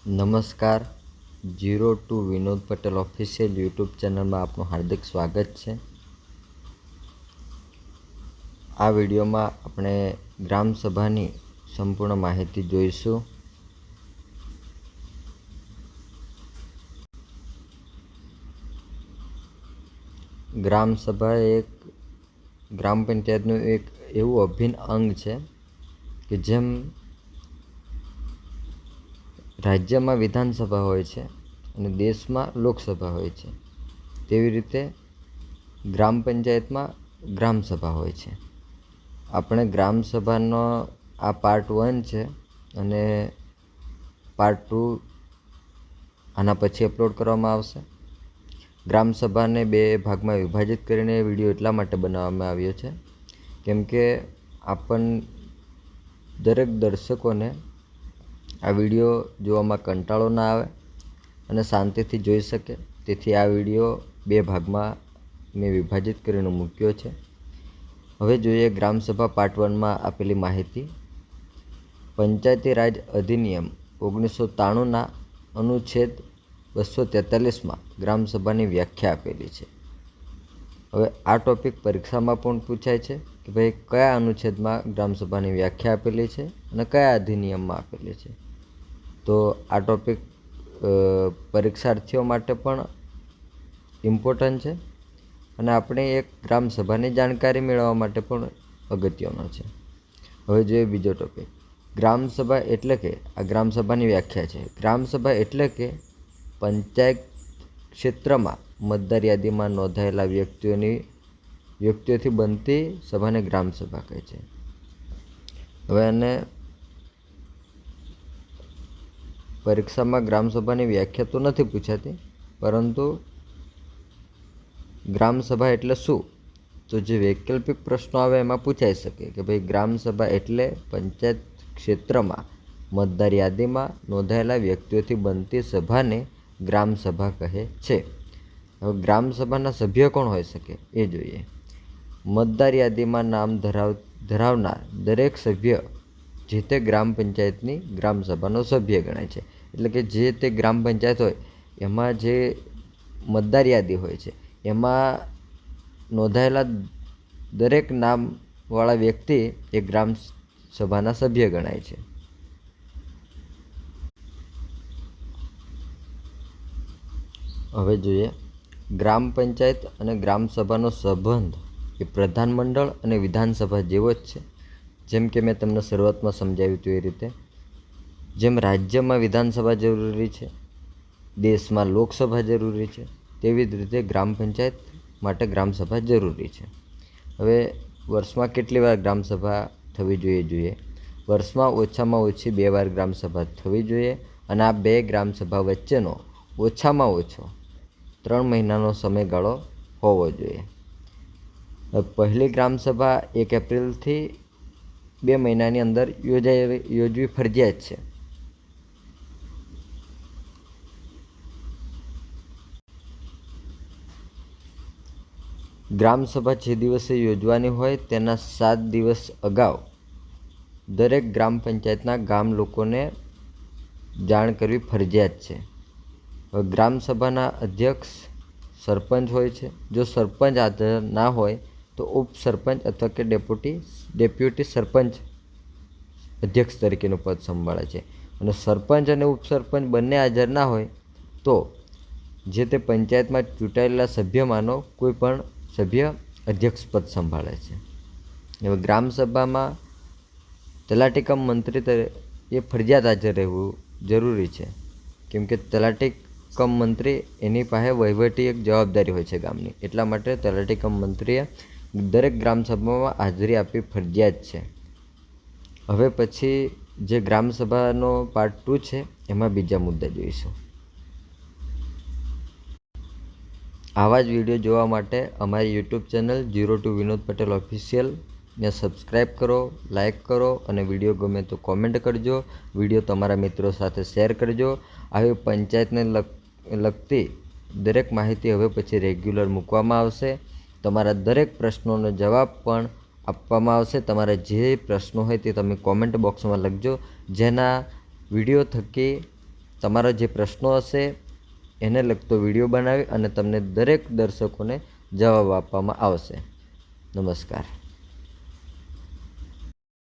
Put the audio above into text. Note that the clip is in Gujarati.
નમસ્કાર. 02 વિનોદ પટેલ ઓફિશિયલ યુટ્યુબ ચેનલમાં આપનું હાર્દિક સ્વાગત છે. આ વિડીયોમાં આપણે ગ્રામસભાની સંપૂર્ણ માહિતી જોઈશું. ગ્રામસભા એક ગ્રામ પંચાયતનું એક એવું અભિન્ન અંગ છે કે જેમ રાજ્યમાં વિધાનસભા હોય છે અને દેશમાં લોકસભા હોય છે, તેવી રીતે ગ્રામ પંચાયતમાં ગ્રામસભા હોય છે. આપણે ગ્રામસભાનો આ પાર્ટ 1 છે અને પાર્ટ 2 આના પછી અપલોડ કરવામાં આવશે. ગ્રામસભાને 2 ભાગમાં વિભાજિત કરીને વિડીયો એટલા માટે બનાવવામાં આવ્યો છે કેમ કે દરેક દર્શકોને આ વિડીયો જોવામાં કંટાળો ના આવે અને શાંતિથી જોઈ શકે, તેથી આ વિડીયો 2 ભાગમાં મેં વિભાજિત કરીને મૂક્યો છે. હવે જોઈએ ગ્રામસભા પાર્ટ 1માં આપેલી માહિતી. પંચાયતી રાજ અધિનિયમ 1993ના અનુચ્છેદ 243માં ગ્રામસભાની વ્યાખ્યા આપેલી છે. હવે આ ટોપિક પરીક્ષામાં પણ પૂછાય છે કે ભાઈ કયા અનુચ્છેદમાં ગ્રામસભાની વ્યાખ્યા આપેલી છે અને કયા અધિનિયમમાં આપેલી છે. તો આ ટોપિક પરીક્ષાર્થીઓ માટે પણ ઇમ્પોર્ટન્ટ છે અને આપણે એક ગ્રામસભાની જાણકારી મેળવવા માટે પણ અગત્યનો છે. હવે જોઈએ બીજો ટોપિક. ગ્રામસભા એટલે કે આ ગ્રામસભાની વ્યાખ્યા છે. ગ્રામસભા એટલે કે પંચાયત ક્ષેત્રમાં મતદાર યાદીમાં નોંધાયેલા વ્યક્તિઓથી બનતી સભાને ગ્રામસભા કહે છે. હવે એને પરીક્ષામાં ગ્રામસભાની વ્યાખ્યા તો નથી પૂછાતી, પરંતુ ગ્રામસભા એટલે શું, તો જે વૈકલ્પિક પ્રશ્નો આવે એમાં પૂછાઈ શકે કે ભાઈ ગ્રામસભા એટલે પંચાયત ક્ષેત્રમાં મતદાર યાદીમાં નોંધાયેલા વ્યક્તિઓથી બનતી સભાને ગ્રામસભા કહે છે. હવે ગ્રામસભાના સભ્ય કોણ હોઈ શકે એ જોઈએ. મતદાર યાદીમાં નામ ધરાવનાર દરેક સભ્ય જે તે ગ્રામ પંચાયતની ગ્રામસભાનો સભ્ય ગણાય છે. એટલે કે જે તે ગ્રામ પંચાયત હોય એમાં જે મતદાર યાદી હોય છે એમાં નોંધાયેલા દરેક નામવાળા વ્યક્તિ એ ગ્રામસભાના સભ્ય ગણાય છે. હવે જોઈએ ગ્રામ પંચાયત અને ગ્રામસભાનો સંબંધ એ પ્રધાનમંડળ અને વિધાનસભા જેવો જ છે. જેમ કે મેં તમને શરૂઆતમાં સમજાવ્યું હતું એ રીતે, જેમ રાજ્યમાં વિધાનસભા જરૂરી છે, દેશમાં લોકસભા જરૂરી છે, તેવી જ રીતે ગ્રામ પંચાયત માટે ગ્રામસભા જરૂરી છે. હવે વર્ષમાં કેટલી વાર ગ્રામસભા થવી જોઈએ? વર્ષમાં ઓછામાં ઓછી 2 વાર ગ્રામસભા થવી જોઈએ અને આ 2 ગ્રામસભા વચ્ચેનો ઓછામાં ઓછો 3 મહિનાનો સમયગાળો હોવો જોઈએ. પહેલી ગ્રામસભા 1 એપ્રિલથી 2 મહિનાની અંદર યોજવી ફરજિયાત છે. ગ્રામસભા જે દિવસે યોજવાની હોય તેના 7 દિવસ અગાઉ દરેક ગ્રામ પંચાયતના ગામ લોકોને જાણ કરવી ફરજિયાત છે. ગ્રામસભાના અધ્યક્ષ સરપંચ હોય છે. જો સરપંચ હાજર ના હોય તો ઉપસરપંચ અથવા કે ડેપ્યુટી સરપંચ અધ્યક્ષ તરીકેનું પદ સંભાળે છે. અને સરપંચ અને ઉપસરપંચ બંને હાજર ના હોય તો જે તે પંચાયતમાં ચૂંટાયેલા સભ્યમાંનો કોઈ પણ સભ્ય અધ્યક્ષ પદ સંભાળે છે. હવે ગ્રામસભામાં તલાટી કમ મંત્રી એ ફરજિયાત હાજર રહેવું જરૂરી છે, કેમ કે તલાટી કમ મંત્રી એની પાસે વહીવટી એક જવાબદારી હોય છે ગામની. એટલા માટે તલાટી કમ મંત્રીએ દરેક ગ્રામસભામાં હાજરી આપવી ફરજિયાત છે. હવે પછી જે ગ્રામસભાનો પાર્ટ 2 છે એમાં બીજા મુદ્દા જોઈશું. આવા જ વિડીયો જોવા માટે અમારી યુટ્યુબ ચેનલ 02 વિનોદ પટેલ ઓફિશિયલને સબસ્ક્રાઈબ કરો, લાઈક કરો અને વિડીયો ગમે તો કોમેન્ટ કરજો. વિડીયો તમારા મિત્રો સાથે શેર કરજો. આવી પંચાયતને લગતી દરેક માહિતી હવે પછી રેગ્યુલર મૂકવામાં આવશે. તમારા દરેક પ્રશ્નોનો જવાબ પણ આપવામાં આવશે. તમારા જે પ્રશ્નો હોય તે તમે કોમેન્ટ બોક્સમાં લખજો, જેના વિડીયો થકી તમારા જે પ્રશ્નો હશે એને લગતો વિડીયો બનાવી અને તમને દરેક દર્શકોને જવાબ આપવામાં આવશે. નમસ્કાર.